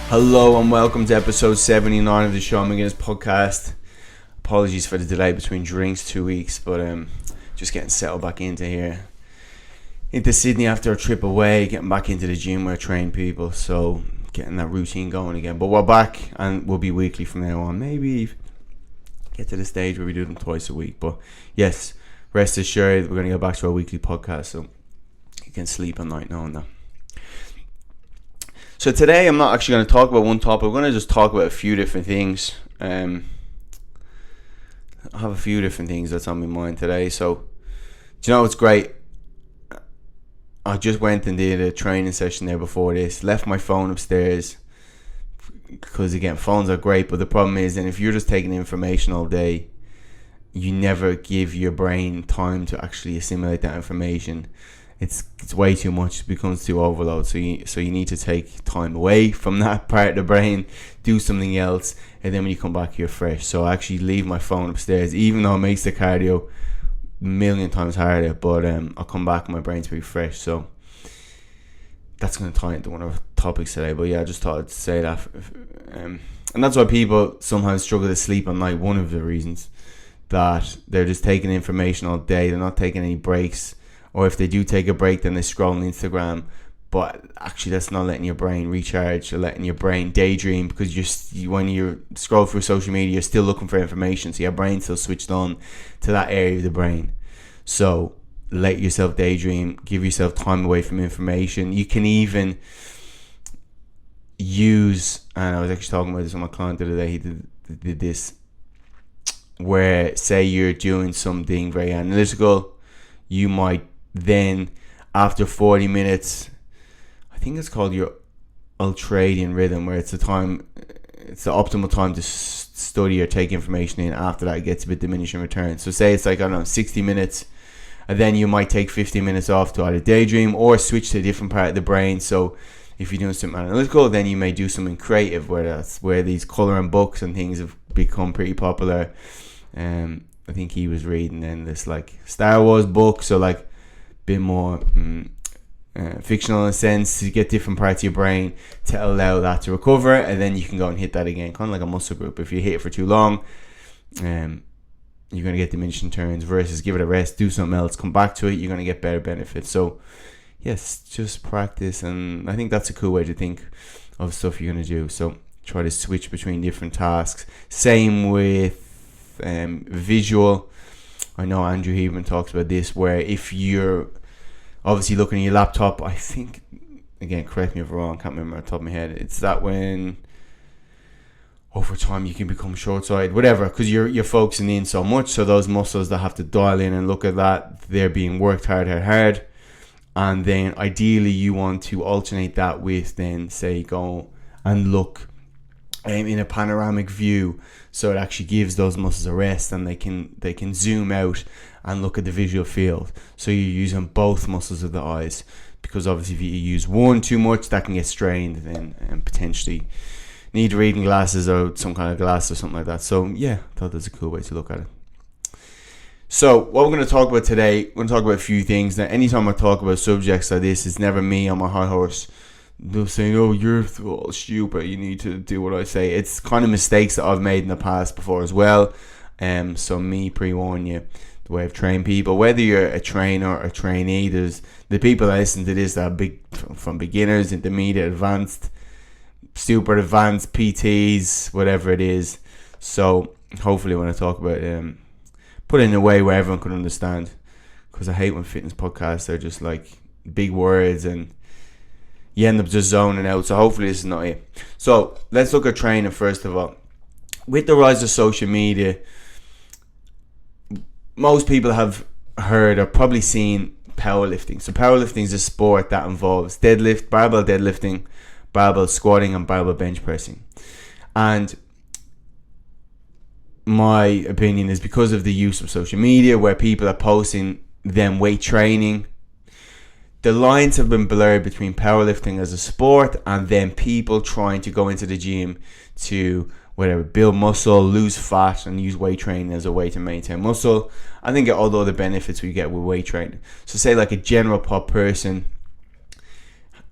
Hello and welcome to episode 79 of the Sean McGuinness podcast. Apologies for the delay between drinks, 2 weeks, but just getting settled back into Sydney after a trip away, getting back into the gym where I train people, so getting that routine going again. But we're back and we'll be weekly from now on. Maybe get to the stage where we do them twice a week. But yes, rest assured we're going to go back to our weekly podcast, so you can sleep at night knowing that. So today I'm not actually going to talk about one topic. We're going to just talk about a few different things. I have a few different things that's on my mind today. So, do you know what's great? I just went and did a training session there before this. Left my phone upstairs because, again, phones are great. But the problem is, and if you're just taking information all day, you never give your brain time to actually assimilate that information. It's way too much. It becomes too overload. So you need to take time away from that part of the brain, do something else, and then when you come back, you're fresh. So I actually leave my phone upstairs, even though it makes the cardio a million times harder. But I'll come back and my brain's pretty fresh. So that's going to tie into one of our topics today. But yeah, I just thought I'd say that. And that's why people sometimes struggle to sleep at night. One of the reasons that they're just taking information all day. They're not taking any breaks. Or if they do take a break, then they scroll on Instagram. But actually, that's not letting your brain recharge or letting your brain daydream, because when you scroll through social media, you're still looking for information. So your brain's still switched on to that area of the brain. So let yourself daydream. Give yourself time away from information. You can even use, and I was actually talking about this with my client the other day. He did this, where say you're doing something very analytical, you might then, after 40 minutes, I think it's called your ultradian rhythm, where it's the optimal time to study or take information in. After that, it gets a bit diminishing return. So say it's like, I don't know, 60 minutes, and then you might take 15 minutes off to either daydream or switch to a different part of the brain. So if you're doing something analytical, then you may do something creative, where these colouring books and things have become pretty popular. I think he was reading then this like Star Wars book, so like bit more fictional in a sense, to get different parts of your brain to allow that to recover, and then you can go and hit that again, kind of like a muscle group. If you hit it for too long, you're going to get diminishing returns, versus give it a rest, do something else, come back to it, you're going to get better benefits. So yes, just practice, and I think that's a cool way to think of stuff you're going to do. So try to switch between different tasks. Same with visual. I know Andrew Heberman talks about this, where if you're obviously looking at your laptop, I think, again, correct me if I'm wrong, I can't remember off the top of my head, it's that when over time you can become short-sighted, whatever, because you're focusing in so much, so those muscles that have to dial in and look at that, they're being worked hard, and then ideally you want to alternate that with, then say, go and look in a panoramic view, so it actually gives those muscles a rest, and they can zoom out and look at the visual field. So you're using both muscles of the eyes, because obviously if you use one too much, that can get strained and potentially need reading glasses or some kind of glass or something like that. So yeah, I thought that's a cool way to look at it. So what we're going to talk about today, we're going to talk about a few things. Now, anytime I talk about subjects like this, it's never me on my high horse. They're saying, oh, you're all stupid, you need to do what I say. It's kind of mistakes that I've made in the past before as well. So me pre-warn you, the way I've trained people, whether you're a trainer or a trainee, there's the people that listen to this that are big, from beginners, intermediate, advanced, super advanced, PTs, whatever it is. So hopefully when I talk about put it in a way where everyone can understand, because I hate when fitness podcasts are just like big words and you end up just zoning out. So hopefully this is not it. So let's look at training first of all. With the rise of social media, most people have heard or probably seen powerlifting. So powerlifting is a sport that involves barbell deadlifting, barbell squatting, and barbell bench pressing. And my opinion is because of the use of social media, where people are posting them weight training, the lines have been blurred between powerlifting as a sport and then people trying to go into the gym to whatever, build muscle, lose fat, and use weight training as a way to maintain muscle. I think all the other benefits we get with weight training. So say like a general pop person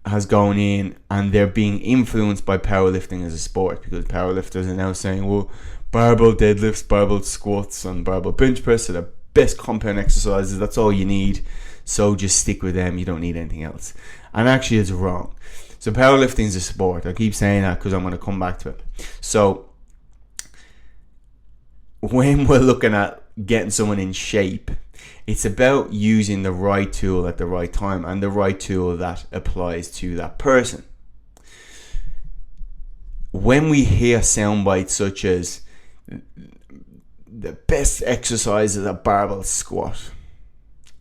has gone in and they're being influenced by powerlifting as a sport, because powerlifters are now saying, well, barbell deadlifts, barbell squats, and barbell bench press are the best compound exercises. That's all you need. So just stick with them. You don't need anything else. And actually, it's wrong. So powerlifting is a sport. I keep saying that because I'm going to come back to it. So when we're looking at getting someone in shape, it's about using the right tool at the right time and the right tool that applies to that person. When we hear sound bites such as the best exercise is a barbell squat,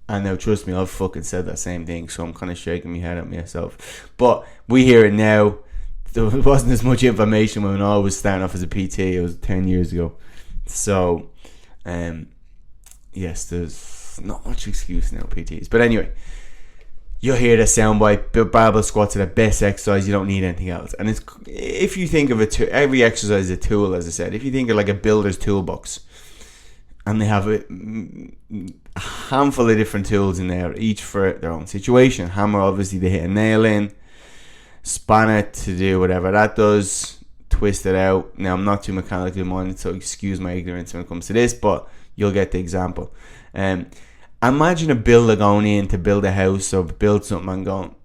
and now trust me, I've fucking said that same thing, so I'm kind of shaking my head at myself. But we hear it now. There wasn't as much information when I was starting off as a PT. It was 10 years ago. So, yes, there's not much excuse now, PTs. But anyway, you'll hear the soundbite, barbell squats are the best exercise, you don't need anything else. And it's, if you think of it, every exercise is a tool, as I said. If you think of like a builder's toolbox, and they have a handful of different tools in there, each for their own situation. Hammer, obviously, they hit a nail in. Spanner to do whatever that does. Twist it out. Now, I'm not too mechanically minded, so excuse my ignorance when it comes to this, but you'll get the example. Imagine a builder going in to build a house or build something and going,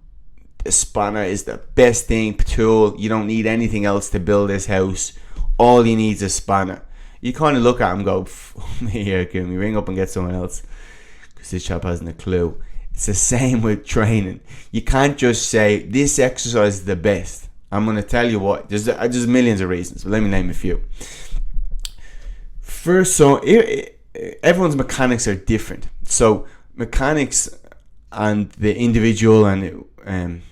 the spanner is the best thing, tool. You don't need anything else to build this house. All you need is a spanner. You kind of look at him and go, here, can we ring up and get someone else? Because this chap hasn't a clue. It's the same with training. You can't just say, this exercise is the best. I'm going to tell you what. There's millions of reasons, but let me name a few. First, so everyone's mechanics are different. So mechanics and the individual and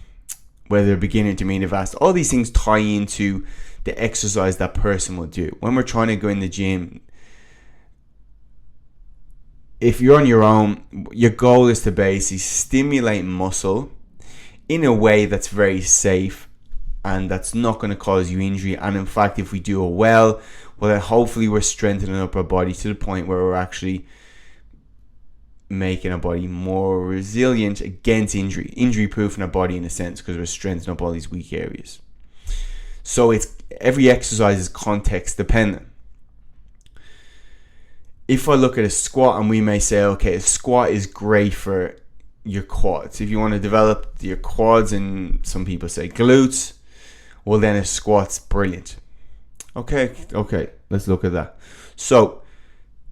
whether they're beginner, intermediate, advanced, all these things tie into the exercise that person will do. When we're trying to go in the gym, if you're on your own, your goal is to basically stimulate muscle in a way that's very safe and that's not going to cause you injury. And in fact, if we do it well, then hopefully we're strengthening up our body to the point where we're actually making our body more resilient against injury, injury-proof in our body in a sense, because we're strengthening up all these weak areas. So it's every exercise is context dependent. If I look at a squat, and we may say, okay, a squat is great for your quads. If you want to develop your quads, and some people say glutes, well then a squat's brilliant. Okay, let's look at that. So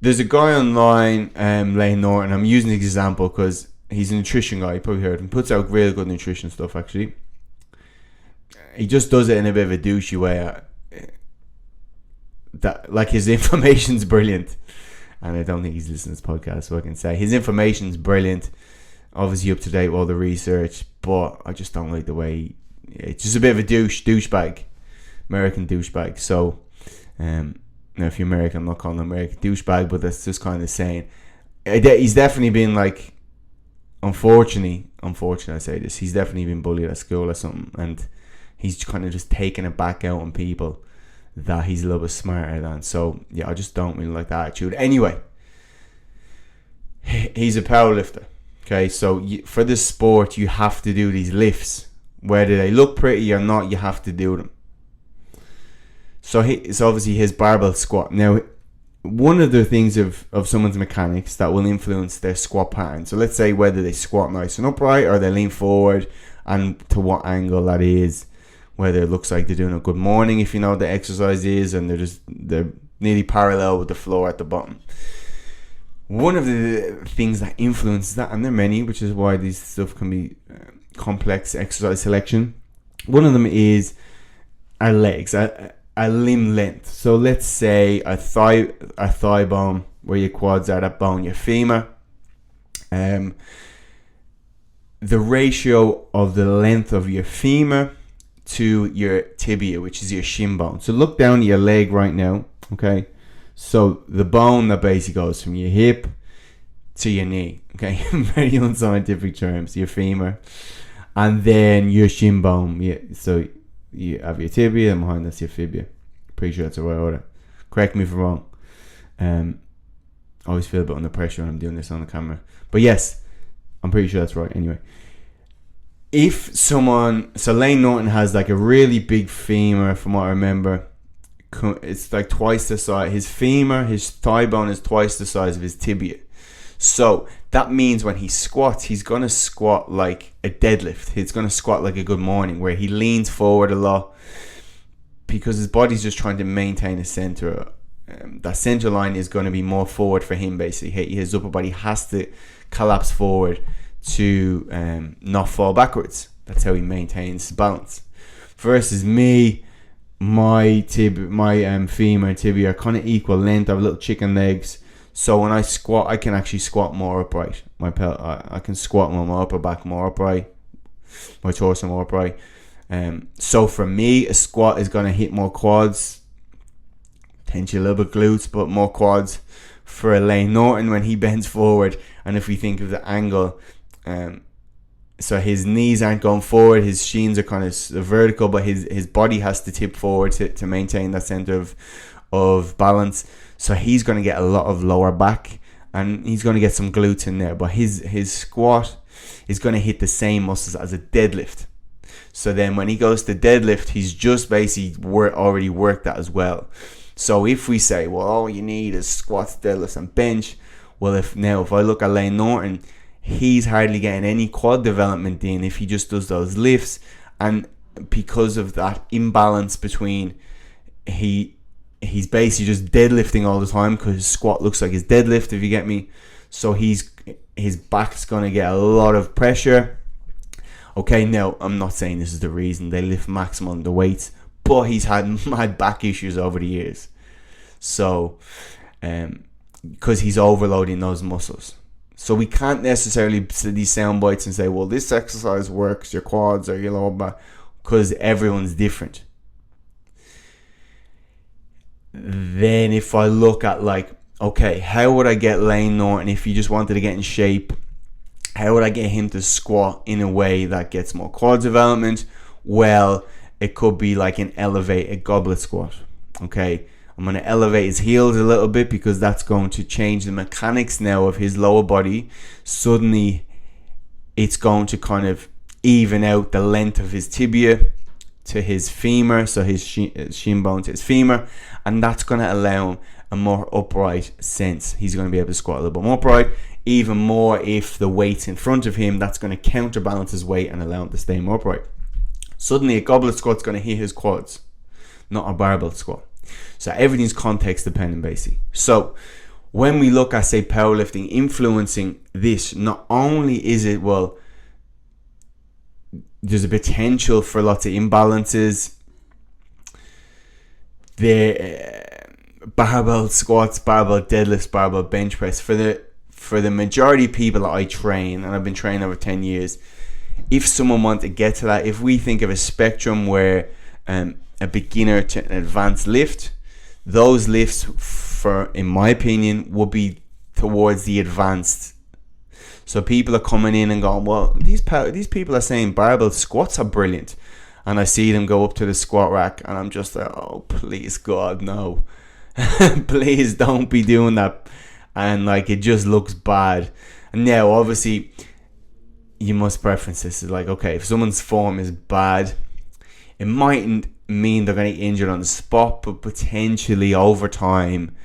there's a guy online, Lane Norton. I'm using the example because he's a nutrition guy. You probably heard him. Puts out really good nutrition stuff, actually. He just does it in a bit of a douchey way. That, like, his information's brilliant. And I don't think he's listening to this podcast, so I can say his information's brilliant. Obviously up to date with all the research, but I just don't like the way. It's just a bit of a douchebag. American douchebag. So, now if you're American, I'm not calling him American douchebag, but that's just kind of saying. He's definitely been, like, unfortunately I say this, he's definitely been bullied at school or something, and he's kind of just taking it back out on people that he's a little bit smarter than. So yeah, I just don't really like that attitude. Anyway, he's a powerlifter. Okay, so for this sport, you have to do these lifts. Whether they look pretty or not, you have to do them. So it's obviously his barbell squat. Now, one of the things of someone's mechanics that will influence their squat pattern. So let's say whether they squat nice and upright or they lean forward, and to what angle that is. Whether it looks like they're doing a good morning, if you know what the exercise is, and they're nearly parallel with the floor at the bottom. One of the things that influences that, and there are many, which is why these stuff can be complex exercise selection. One of them is our legs, a limb length. So let's say a thigh bone, where your quads are, that bone, your femur. The ratio of the length of your femur to your tibia, which is your shin bone. So look down at your leg right now, okay? So the bone that basically goes from your hip to your knee, okay? Very unscientific terms, your femur. And then your shin bone, yeah. So you have your tibia, and behind that's your fibia. Pretty sure that's the right order. Correct me if I'm wrong. I always feel a bit under pressure when I'm doing this on the camera. But yes, I'm pretty sure that's right anyway. if someone, so Lane Norton has like a really big femur, from what I remember. It's like twice the size. His femur, his thigh bone is twice the size of his tibia. So that means when he squats, he's going to squat like a deadlift. He's going to squat like a good morning, where he leans forward a lot because his body's just trying to maintain a center. That center line is going to be more forward for him, basically. His upper body has to collapse forward to not fall backwards. That's how he maintains balance. Versus me, my femur and tibia are kind of equal length. I have little chicken legs, so when I squat, I can actually squat more upright. I can squat my upper back more upright, my torso more upright. So for me, a squat is going to hit more quads, potentially a little bit glutes, but more quads. For Lane Norton, when he bends forward, and if we think of the angle, so his knees aren't going forward, his shins are kind of vertical, but his body has to tip forward to maintain that center of balance. So he's going to get a lot of lower back, and he's going to get some glutes in there, but his squat is going to hit the same muscles as a deadlift. So then when he goes to deadlift, he's just basically already worked that as well. So if we say, well, all you need is squats, deadlifts, and bench, well, if I look at Lane Norton, he's hardly getting any quad development in if he just does those lifts. And because of that imbalance between he's basically just deadlifting all the time, because his squat looks like his deadlift, if you get me. So his back's going to get a lot of pressure. Okay, now I'm not saying this is the reason they lift maximum the weights, but he's had mad back issues over the years. So because he's overloading those muscles. So we can't necessarily see these sound bites and say, well, this exercise works, your quads or your lower back, because everyone's different. Then if I look at like, okay, how would I get Lane Norton, if you just wanted to get in shape, how would I get him to squat in a way that gets more quad development? Well, it could be like an elevated goblet squat. Okay, I'm going to elevate his heels a little bit, because that's going to change the mechanics now of his lower body. Suddenly, it's going to kind of even out the length of his tibia to his femur, so his shin bone to his femur, and that's going to allow him a more upright sense. He's going to be able to squat a little bit more upright. Even more if the weight's in front of him, that's going to counterbalance his weight and allow him to stay more upright. Suddenly, a goblet squat's going to hit his quads, not a barbell squat. So everything's context dependent, basically. So when we look at, say, powerlifting influencing this, not only is it, well, there's a potential for lots of imbalances. Barbell squats, barbell deadlifts, barbell bench press. For the majority of people that I train, and I've been training over 10 years, if someone wants to get to that, if we think of a spectrum where a beginner to an advanced lift, those lifts, in my opinion, would be towards the advanced. So people are coming in and going, well, these people are saying barbell squats are brilliant, and I see them go up to the squat rack, and I'm just like, oh, please God, no. Please don't be doing that. And like, it just looks bad. And now obviously you must preference this. It's like, okay, if someone's form is bad, it mightn't mean they're going to get injured on the spot, but potentially over time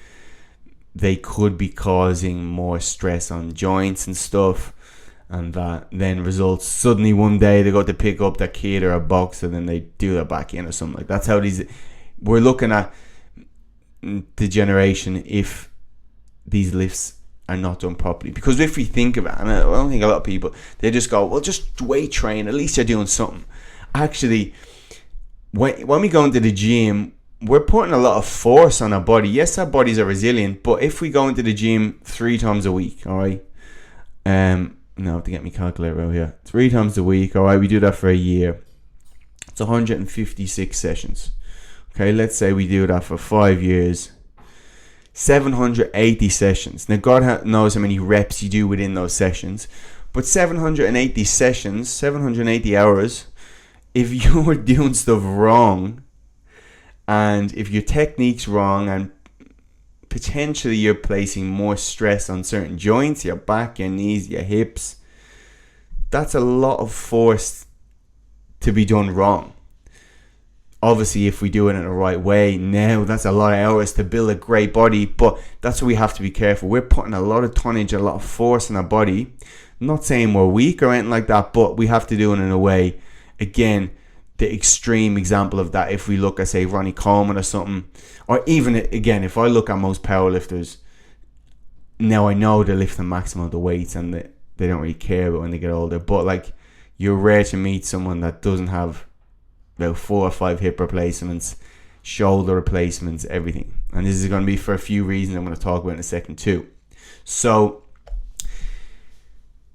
they could be causing more stress on joints and stuff, and that then results suddenly one day they go to pick up that kid or a box, and then they do that back in or something. Like, that's how we're looking at degeneration if these lifts are not done properly. Because if we think of it, and I don't think a lot of people, they just go, well, just weight train, at least you're doing something. Actually, when we go into the gym, we're putting a lot of force on our body. Yes, our bodies are resilient, but if we go into the gym 3 times a week, all right, now I have to get my calculator out here, 3 times a week, all right, we do that for a year, it's 156 sessions. Okay, let's say we do that for 5 years, 780 sessions. Now, God knows how many reps you do within those sessions, but 780 sessions, 780 hours, if you were doing stuff wrong, and if your technique's wrong, and potentially you're placing more stress on certain joints, your back, your knees, your hips, that's a lot of force to be done wrong. Obviously, if we do it in the right way, now that's a lot of hours to build a great body, but that's what we have to be careful. We're putting a lot of tonnage, a lot of force in our body. I'm not saying we're weak or anything like that, but we have to do it in a way. Again, the extreme example of that, if we look at, say, Ronnie Coleman or something, or even, again, if I look at most powerlifters, now I know they lift the maximum of the weights and they don't really care about when they get older, but like, you're rare to meet someone that doesn't have about 4 or 5 hip replacements, shoulder replacements, everything. And this is going to be for a few reasons I'm going to talk about in a second too. So,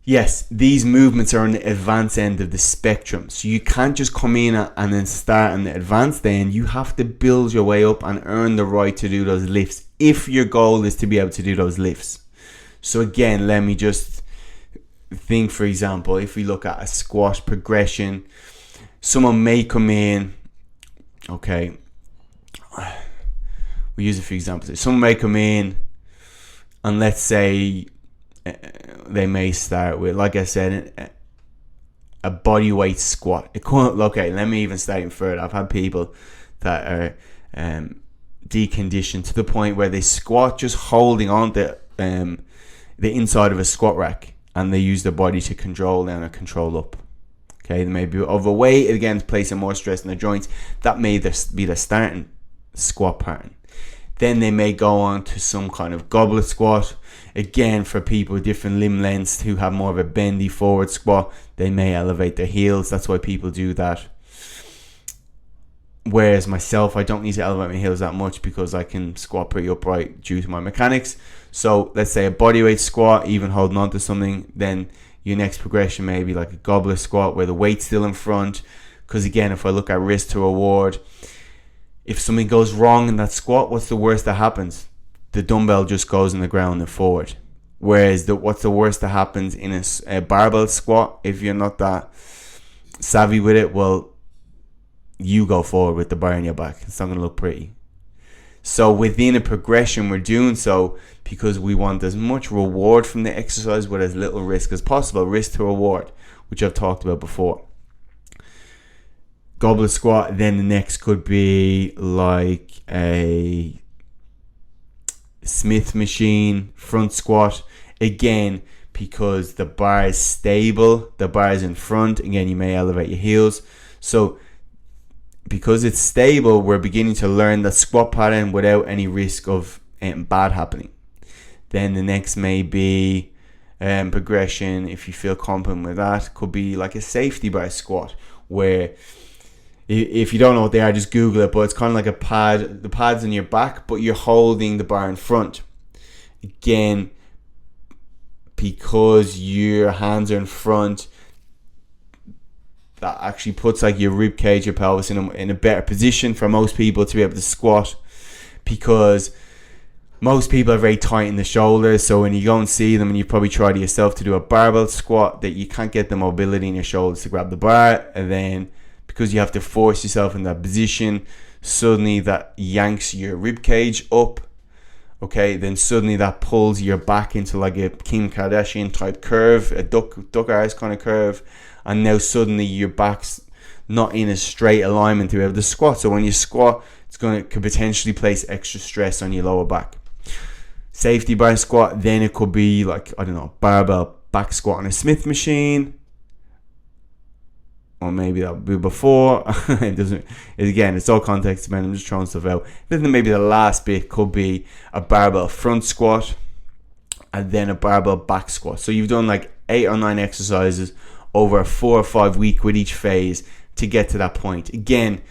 yes, these movements are on the advanced end of the spectrum. So you can't just come in and then start on the advanced end. You have to build your way up and earn the right to do those lifts if your goal is to be able to do those lifts. So again, let me just think, for example, if we look at a squat progression, someone may come in, okay, we use a few examples. Someone may come in and let's say they may start with, like I said, a body weight squat. Okay, let me even start further. I've had people that are deconditioned to the point where they squat just holding on to the inside of a squat rack, and they use their body to control down or control up. Okay, they may be overweight, again, placing more stress on the joints. That may be the starting squat pattern. Then they may go on to some kind of goblet squat. Again, for people with different limb lengths who have more of a bendy forward squat, they may elevate their heels. That's why people do that. Whereas myself, I don't need to elevate my heels that much because I can squat pretty upright due to my mechanics. So let's say a bodyweight squat, even holding on to something, then your next progression may be like a goblet squat where the weight's still in front. Because again, if I look at risk to reward, if something goes wrong in that squat, what's the worst that happens? The dumbbell just goes in the ground and forward. Whereas what's the worst that happens in a barbell squat? If you're not that savvy with it, well, you go forward with the bar in your back. It's not going to look pretty. So within a progression, we're doing so because we want as much reward from the exercise with as little risk as possible. Risk to reward, which I've talked about before. Goblet squat, then the next could be like a Smith machine front squat. Again, because the bar is stable, the bar is in front. Again, you may elevate your heels. So because it's stable, we're beginning to learn the squat pattern without any risk of bad happening. Then the next may be progression, if you feel confident with that, could be like a safety bar squat, where if you don't know what they are, just Google it, but it's kind of like a pad. The pad's on your back, but you're holding the bar in front. Again, because your hands are in front, that actually puts like your rib cage, your pelvis in a better position for most people to be able to squat, because most people are very tight in the shoulders. So when you go and see them, and you probably tried yourself to do a barbell squat, that you can't get the mobility in your shoulders to grab the bar, and then because you have to force yourself in that position, suddenly that yanks your rib cage up. Okay, then suddenly that pulls your back into like a Kim Kardashian type curve, a duck arse kind of curve, and now suddenly your back's not in a straight alignment to be able to squat. So when you squat, could potentially place extra stress on your lower back. Safety bar squat, then it could be like, I don't know, barbell back squat on a Smith machine, or maybe that would be before. It's all context dependent. I'm just throwing stuff out. Then maybe the last bit could be a barbell front squat and then a barbell back squat. So you've done like 8 or 9 exercises over a 4 or 5 week with each phase to get to that point. Again,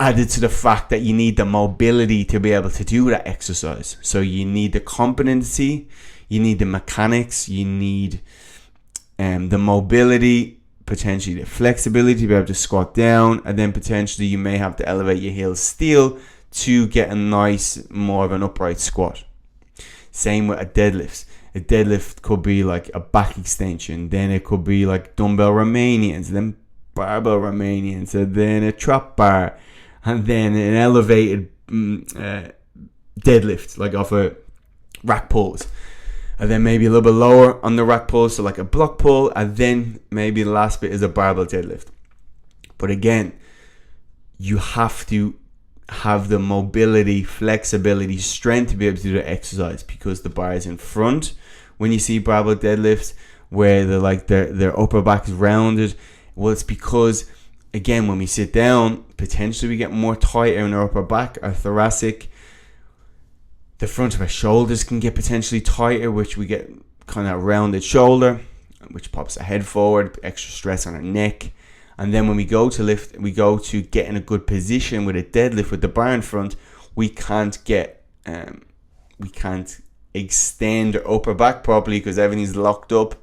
added to the fact that you need the mobility to be able to do that exercise. So you need the competency, you need the mechanics, you need the mobility, potentially the flexibility to be able to squat down, and then potentially you may have to elevate your heels still to get a nice, more of an upright squat. Same with a deadlift. A deadlift could be like a back extension, then it could be like dumbbell Romanians, then barbell Romanians, and then a trap bar, and then an elevated deadlift, like off a rack pulls. and then maybe a little bit lower on the rack pull, so like a block pull, and then maybe the last bit is a barbell deadlift. But again, you have to have the mobility, flexibility, strength to be able to do the exercise, because the bar is in front when you see barbell deadlifts where their upper back is rounded. Well, it's because, again, when we sit down, potentially we get more tighter in our upper back, our thoracic. The front of our shoulders can get potentially tighter, which we get kind of rounded shoulder, which pops our head forward, extra stress on our neck. And then when we go to lift, we go to get in a good position with a deadlift with the bar in front, we can't extend our upper back properly because everything's locked up,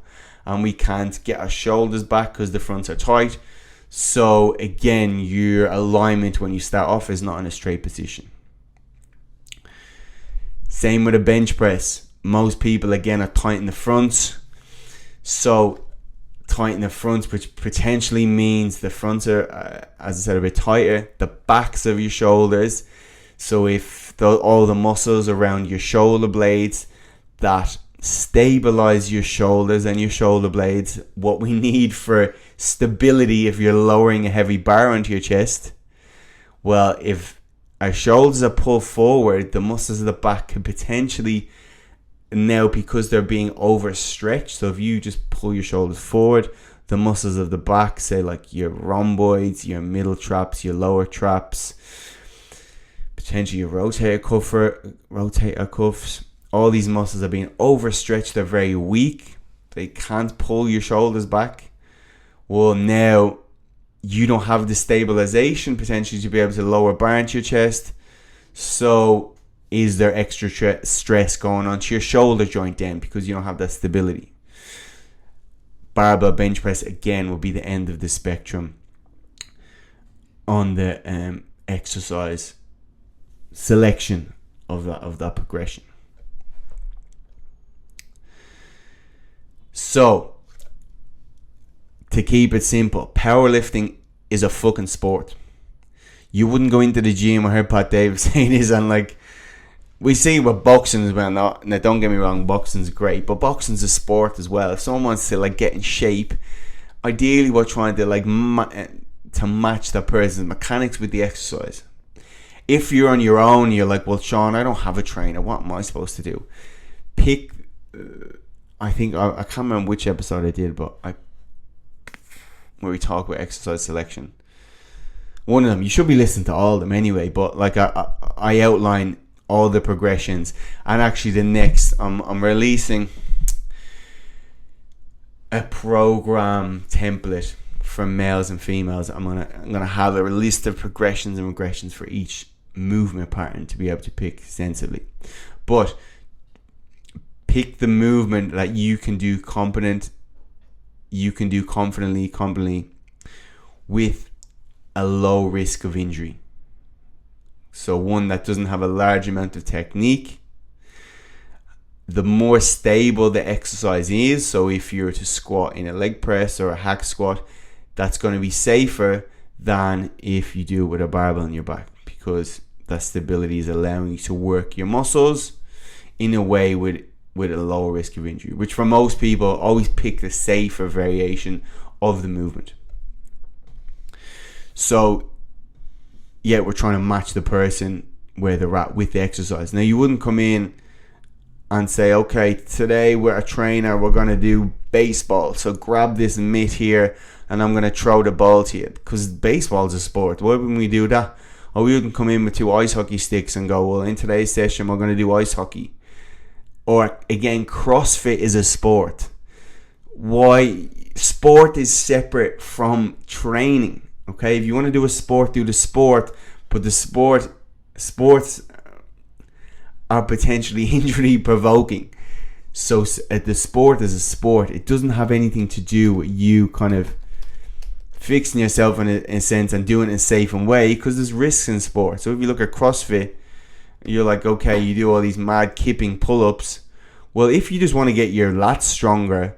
and we can't get our shoulders back because the fronts are tight. So again, your alignment when you start off is not in a straight position. Same with a bench press. Most people, again, are tight in the front. So tight in the front, which potentially means the fronts are, as I said, a bit tighter. The backs of your shoulders. So if all the muscles around your shoulder blades that stabilize your shoulders and your shoulder blades, what we need for stability if you're lowering a heavy bar onto your chest, well, if our shoulders are pulled forward, the muscles of the back could potentially, now because they're being overstretched, so if you just pull your shoulders forward, the muscles of the back, say like your rhomboids, your middle traps, your lower traps, potentially your rotator cuffs, all these muscles are being overstretched. They're very weak. They can't pull your shoulders back. Well, now you don't have the stabilization potentially to be able to lower bar into your chest. So is there extra stress going on to your shoulder joint then because you don't have that stability? Barbell bench press, again, will be the end of the spectrum on the exercise selection of that progression. So, to keep it simple, powerlifting is a fucking sport. You wouldn't go into the gym. I heard Pat Davis saying this, and like, we see with boxing as well. Now, don't get me wrong, boxing's great, but boxing's a sport as well. If someone wants to like get in shape, ideally we're trying to like to match that person's mechanics with the exercise. If you're on your own, you're like, well, Sean, I don't have a trainer. What am I supposed to do? Pick. I think I can't remember which episode I did, but where we talk about exercise selection. One of them, you should be listening to all of them anyway. But like I outline all the progressions, and actually the next, I'm releasing a program template for males and females. I'm gonna have a list of progressions and regressions for each movement pattern to be able to pick sensibly. But pick the movement that you can do confidently with a low risk of injury. So one that doesn't have a large amount of technique. The more stable the exercise is, so if you're to squat in a leg press or a hack squat, that's going to be safer than if you do it with a barbell on your back, because that stability is allowing you to work your muscles in a way with a lower risk of injury, which for most people always pick the safer variation of the movement. So yeah, we're trying to match the person where they're at with the exercise. Now, you wouldn't come in and say, okay, today we're a trainer, we're going to do baseball, so grab this mitt here and I'm going to throw the ball to you, because baseball is a sport. Why wouldn't we do that? Or we wouldn't come in with 2 ice hockey sticks and go, well, in today's session we're going to do ice hockey. Or again, CrossFit is a sport. Why? Sport is separate from training. Okay, if you want to do a sport, do the sport, but the sports are potentially injury provoking. So the sport is a sport. It doesn't have anything to do with you kind of fixing yourself in a sense and doing it in a safe way, because there's risks in sport. So if you look at CrossFit, you're like, okay, you do all these mad kipping pull-ups. Well, if you just want to get your lats stronger,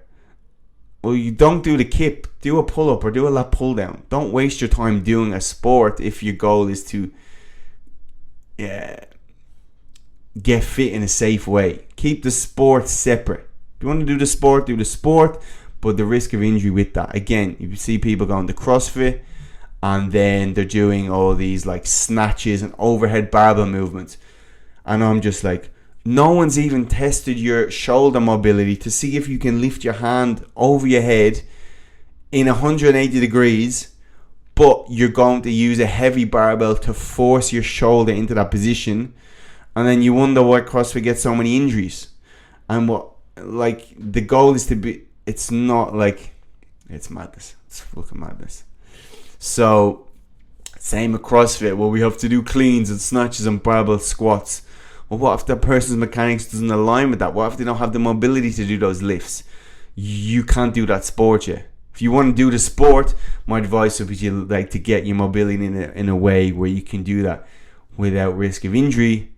well, you don't do the kip, do a pull-up or do a lat pull-down. Don't waste your time doing a sport if your goal is to get fit in a safe way. Keep the sport separate. If you want to do the sport, but the risk of injury with that. Again, you see people going to CrossFit and then they're doing all these like snatches and overhead barbell movements. And I'm just like, no one's even tested your shoulder mobility to see if you can lift your hand over your head in 180 degrees, but you're going to use a heavy barbell to force your shoulder into that position. And then you wonder why CrossFit gets so many injuries. And what, like, the goal is to be, it's not like, it's madness. It's fucking madness. So, same with CrossFit, where we have to do cleans and snatches and barbell squats. Well, what if the person's mechanics doesn't align with that? What if they don't have the mobility to do those lifts? You can't do that sport yet. If you want to do the sport, my advice would be to like to get your mobility in a way where you can do that without risk of injury.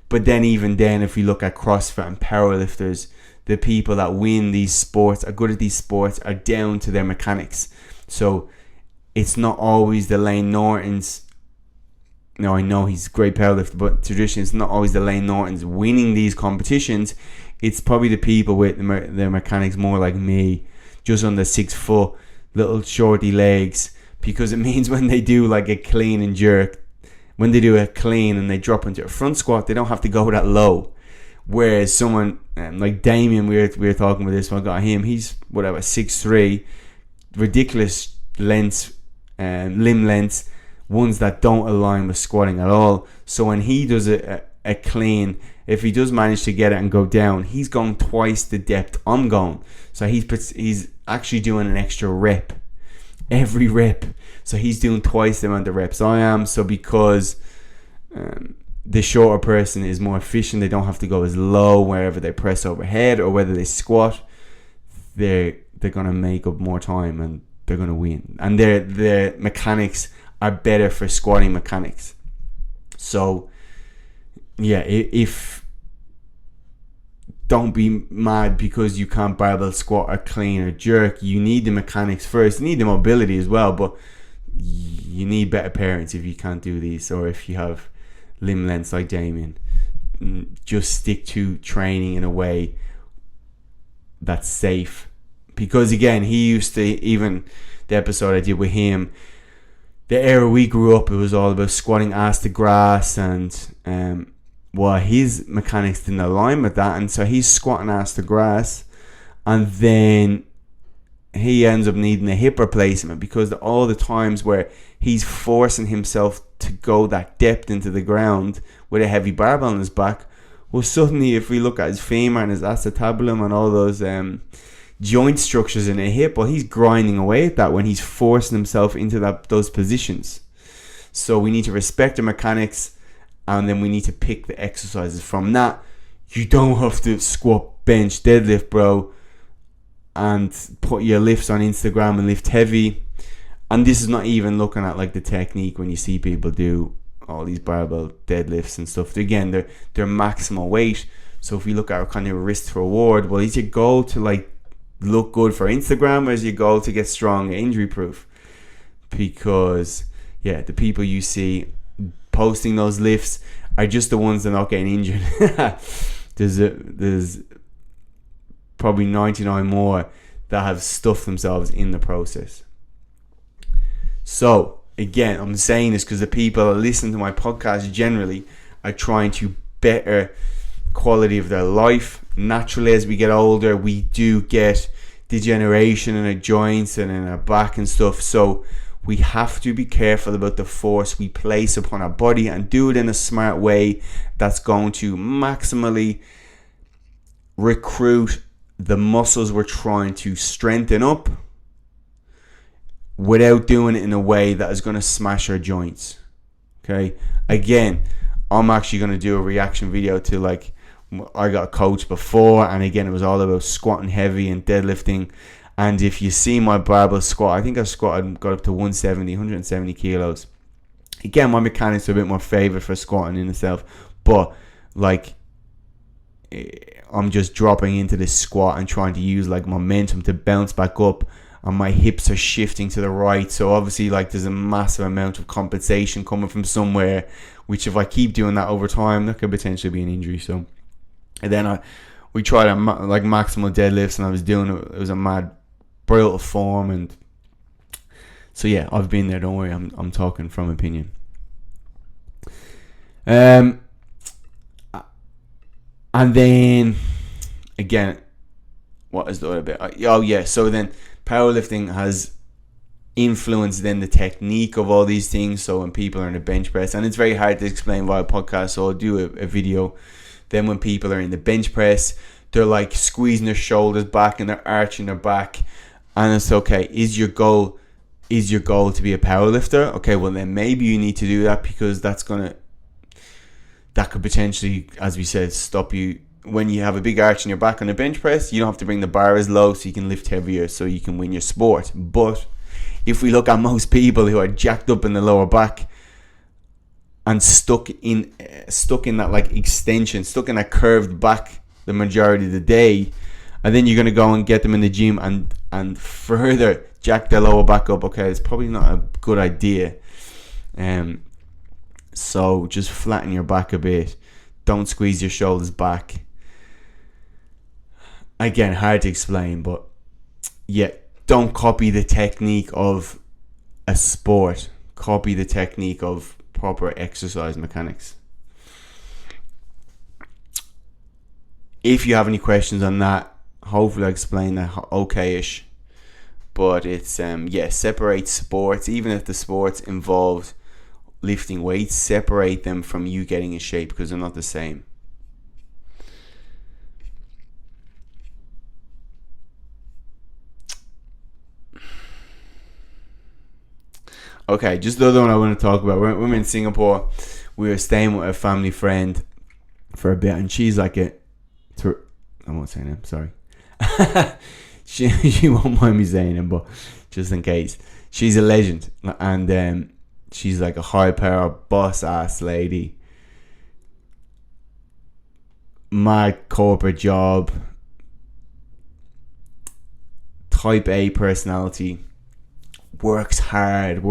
But then even then, if we look at CrossFit and powerlifters, the people that win these sports, are good at these sports, are down to their mechanics. So it's not always the Lane Nortons. Now, I know he's a great powerlifter, but traditionally it's not always the Lane Nortons winning these competitions. It's probably the people with their mechanics more like me, just under 6 foot, little shorty legs, because it means when they do like a clean and jerk, when they do a clean and they drop into a front squat, they don't have to go that low. Whereas someone like Damien, we were talking about this when I got him, he's whatever, 6'3", ridiculous lengths, limb lengths, ones that don't align with squatting at all. So when he does a clean, if he does manage to get it and go down, he's going twice the depth I'm going. So he's actually doing an extra rep every rep. So he's doing twice the amount of reps I am. So because the shorter person is more efficient, they don't have to go as low wherever they press overhead or whether they squat, they're going to make up more time and they're going to win. And their mechanics are better for squatting mechanics. So yeah, if don't be mad because you can't barbell squat or clean or jerk. You need the mechanics first. You need the mobility as well, but you need better parents if you can't do these, or if you have limb lengths like Damien. Just stick to training in a way that's safe, because again, he used to, even the episode I did with him, the era we grew up, it was all about squatting ass to grass, and well, his mechanics didn't align with that, and so he's squatting ass to grass, and then he ends up needing a hip replacement because all the times where he's forcing himself to go that depth into the ground with a heavy barbell on his back, well, suddenly if we look at his femur and his acetabulum and all those joint structures in the hip, well, he's grinding away at that when he's forcing himself into those positions. So we need to respect the mechanics, and then we need to pick the exercises from that. You don't have to squat, bench, deadlift, bro, and put your lifts on Instagram and lift heavy. And this is not even looking at like the technique when you see people do all these barbell deadlifts and stuff. Again, they're maximal weight. So if we look at our kind of risk to reward, well, is your goal to like look good for Instagram, or is your goal to get strong and injury proof? Because yeah, the people you see posting those lifts are just the ones that are not getting injured. There's probably 99 more that have stuffed themselves in the process. So again, I'm saying this because the people that listen to my podcast generally are trying to better quality of their life. Naturally, as we get older, we do get degeneration in our joints and in our back and stuff. So we have to be careful about the force we place upon our body and do it in a smart way that's going to maximally recruit the muscles we're trying to strengthen up without doing it in a way that is going to smash our joints. Okay, again, I'm actually going to do a reaction video to, like, I got a coach before, and again, it was all about squatting heavy and deadlifting. And if you see my barbell squat, I think I got up to 170 kilos. Again, my mechanics are a bit more favored for squatting in itself, but like, I'm just dropping into this squat and trying to use like momentum to bounce back up, and my hips are shifting to the right. So obviously, like, there's a massive amount of compensation coming from somewhere, which if I keep doing that over time, that could potentially be an injury. So, and then we tried like maximal deadlifts, and I was doing it was a mad brutal form. And so yeah, I've been there, don't worry, I'm talking from opinion. And then again, what is the other bit? Oh yeah, so then powerlifting has influenced then the technique of all these things. So when people are in the bench press, and it's very hard to explain via podcast, so I'll do a video. Then when people are in the bench press, they're like squeezing their shoulders back and they're arching their back, and it's okay. Is your goal to be a powerlifter? Okay, well then maybe you need to do that, because that could potentially, as we said, stop you. When you have a big arch in your back on a bench press, you don't have to bring the bar as low, so you can lift heavier, so you can win your sport. But if we look at most people who are jacked up in the lower back and stuck in that like extension, stuck in that curved back the majority of the day, and then you're going to go and get them in the gym and further jack their lower back up, okay, it's probably not a good idea. So just flatten your back a bit. Don't squeeze your shoulders back. Again, hard to explain, but yeah, don't copy the technique of a sport. Copy the technique of proper exercise mechanics. If you have any questions on that, hopefully I explained that okay-ish. But it's separate sports. Even if the sports involve lifting weights, separate them from you getting in shape, because they're not the same. Okay, just the other one I want to talk about. When we were in Singapore, we were staying with a family friend for a bit, and she's like I won't say name, sorry. she won't mind me saying it, but just in case. She's a legend, and she's like a high power boss ass lady. Mad corporate job. Type A personality. Works hard.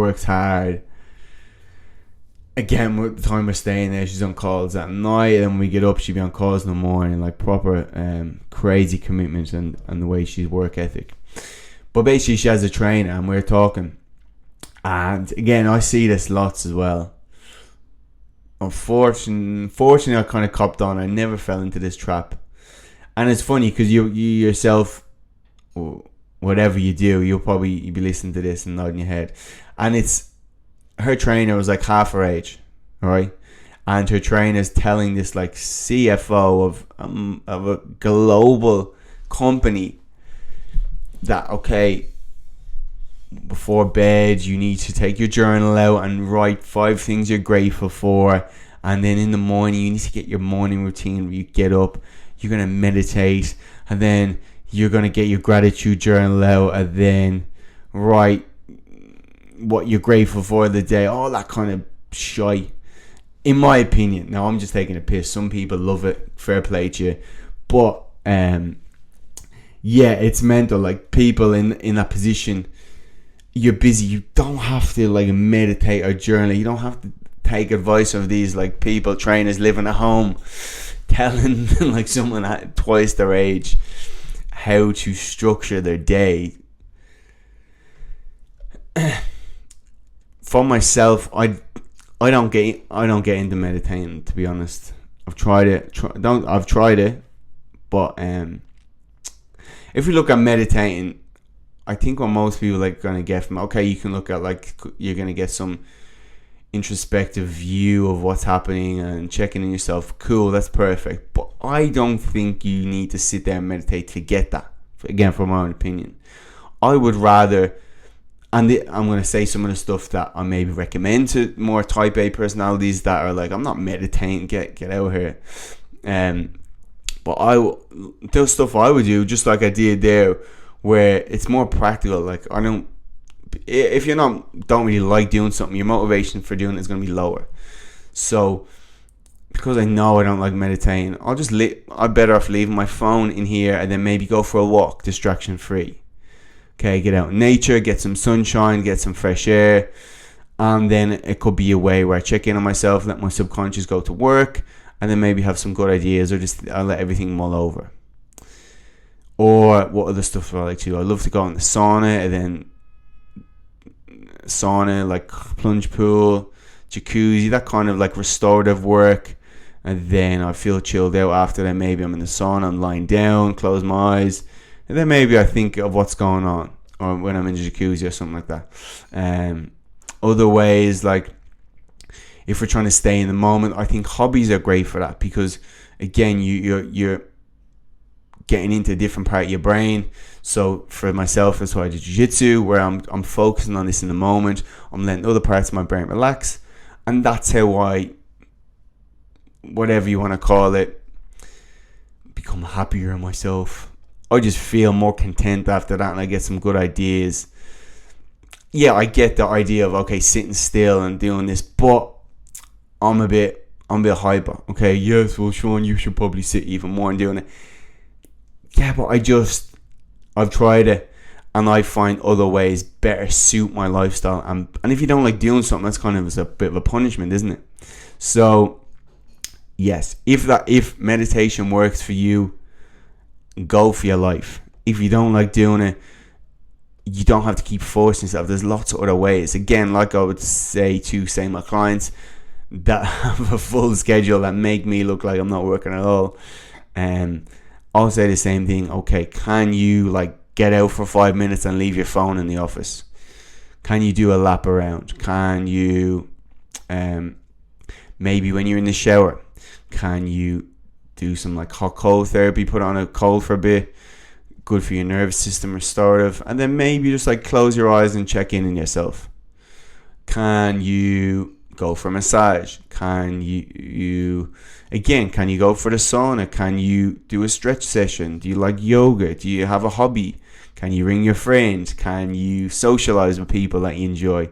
Again, with the time we're staying there, she's on calls at night, and when we get up, she'll be on calls in the morning. Like proper crazy commitment and the way she's work ethic. But basically, she has a trainer, and we're talking. And again, I see this lots as well. Unfortunately, I kind of copped on. I never fell into this trap. And it's funny, because you yourself, whatever you do, you'll probably be listening to this and nodding your head. And it's, her trainer was like half her age, alright? And her trainer's telling this like CFO of a global company that, okay, before bed you need to take your journal out and write 5 things you're grateful for, and then in the morning you need to get your morning routine where you get up, you're going to meditate, and then you're going to get your gratitude journal out, and then write what you're grateful for the day, all that kind of shite, in my opinion. Now I'm just taking a piss, some people love it, fair play to you, but yeah, it's mental. Like, people in that position, you're busy, you don't have to like meditate or journal, you don't have to take advice of these like people, trainers living at home, telling like someone at twice their age how to structure their day. For myself, I don't get into meditating, to be honest. I've tried it, but if we look at meditating, I think what most people like gonna get from, okay, you can look at like, you're gonna get some introspective view of what's happening and checking in yourself. Cool, that's perfect. But I don't think you need to sit there and meditate to get that. Again, from my own opinion, I would rather, and I'm gonna say some of the stuff that I maybe recommend to more type A personalities that are like, I'm not meditating, get out here. But those stuff I would do, just like I did there, where it's more practical. Like, if you don't really like doing something, your motivation for doing it is going to be lower. So because I know I don't like meditating, I'm better off leaving my phone in here and then maybe go for a walk, distraction free. Okay, get out in nature, get some sunshine, get some fresh air, and then it could be a way where I check in on myself, let my subconscious go to work, and then maybe have some good ideas, or just I'll let everything mull over. Or what other stuff do I like to do? I love to go in the sauna, and then like plunge pool, jacuzzi, that kind of like restorative work. And then I feel chilled out after that. Maybe I'm in the sauna, I'm lying down, close my eyes, and then maybe I think of what's going on, or when I'm in the jacuzzi or something like that. Other ways, like if we're trying to stay in the moment, I think hobbies are great for that, because again, you're getting into a different part of your brain. So for myself, that's why I do jiu-jitsu, where I'm focusing on this in the moment. I'm letting other parts of my brain relax, and that's how I, whatever you want to call it, become happier in myself. I just feel more content after that, and I get some good ideas. Yeah, I get the idea of, okay, sitting still and doing this, but I'm a bit hyper. Okay, yes, well, Sean, you should probably sit even more and doing it. Yeah, but I've tried it, and I find other ways better suit my lifestyle. And if you don't like doing something, that's kind of a bit of a punishment, isn't it? So yes, if meditation works for you, go for your life. If you don't like doing it, you don't have to keep forcing yourself. There's lots of other ways. Again, like I would say to my clients that have a full schedule that make me look like I'm not working at all, and I'll say the same thing. Okay, can you like get out for 5 minutes and leave your phone in the office? Can you do a lap around? Can you maybe when you're in the shower, can you do some like hot cold therapy, put on a cold for a bit, good for your nervous system, restorative, and then maybe just like close your eyes and check in yourself. Can you go for a massage? Can you can you go for the sauna? Can you do a stretch session? Do you like yoga? Do you have a hobby? Can you ring your friends? Can you socialize with people that you enjoy?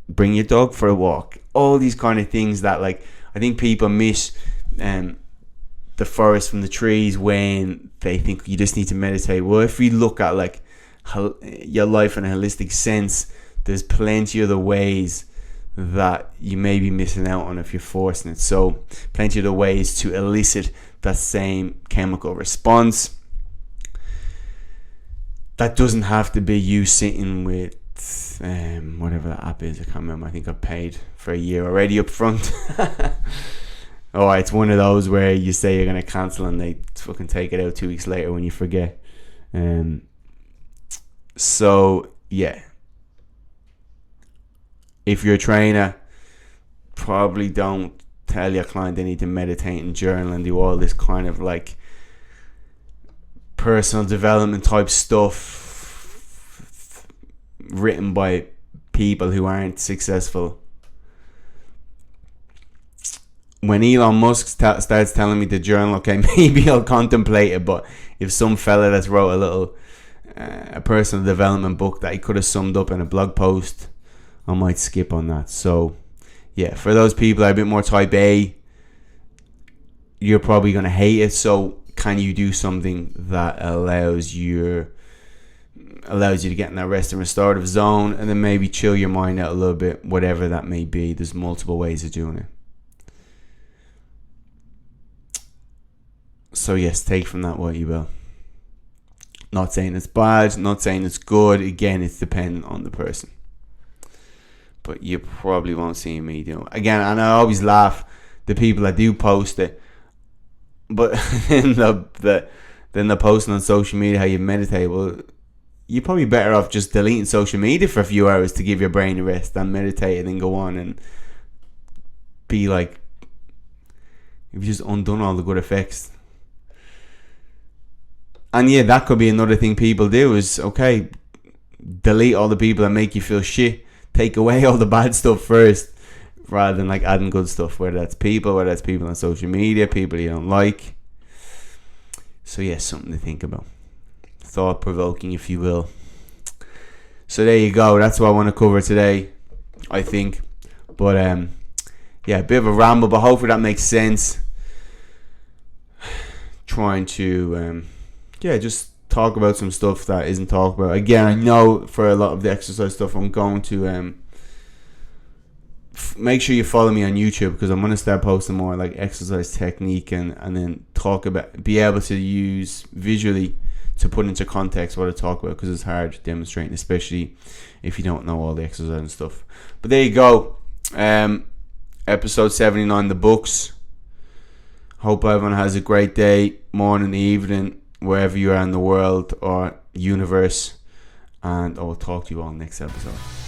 Bring your dog for a walk. All these kind of things that, like, I think people miss the forest from the trees when they think you just need to meditate. Well, if we look at like your life in a holistic sense, there's plenty of other ways that you may be missing out on if you're forcing it. So plenty of the ways to elicit that same chemical response. That doesn't have to be you sitting with whatever that app is. I can't remember. I think I paid for a year already up front. Oh, it's one of those where you say you're going to cancel and they fucking take it out 2 weeks later when you forget. So yeah, if you're a trainer, probably don't tell your client they need to meditate and journal and do all this kind of like personal development type stuff written by people who aren't successful. When Elon Musk starts telling me to journal, okay, maybe I'll contemplate it. But if some fella that's wrote a little a personal development book that he could have summed up in a blog post, I might skip on that. So yeah, for those people that are a bit more type A, you're probably going to hate it. So can you do something that allows you to get in that rest and restorative zone, and then maybe chill your mind out a little bit, whatever that may be. There's multiple ways of doing it. So yes, take from that what you will. Not saying it's bad, not saying it's good. Again, it's dependent on the person. But you probably won't see me doing it. Again, and I always laugh the people that do post it, but then they're posting on social media how you meditate. Well, you're probably better off just deleting social media for a few hours to give your brain a rest than meditate and then go on and be like, you've just undone all the good effects. And yeah, that could be another thing people do is, okay, delete all the people that make you feel shit. Take away all the bad stuff first, rather than like adding good stuff, whether that's people on social media, people you don't like. So yeah, something to think about. Thought provoking, if you will. So there you go. That's what I want to cover today, I think. But yeah, a bit of a ramble, but hopefully that makes sense. Trying to just talk about some stuff that isn't talked about. Again, I know for a lot of the exercise stuff, I'm going to make sure you follow me on YouTube, because I'm going to start posting more like exercise technique and then be able to use visually to put into context what I talk about, because it's hard demonstrating, especially if you don't know all the exercise and stuff. But there you go. Episode 79, the books. Hope everyone has a great day, morning, evening, wherever you are in the world or universe. And I will talk to you all next episode.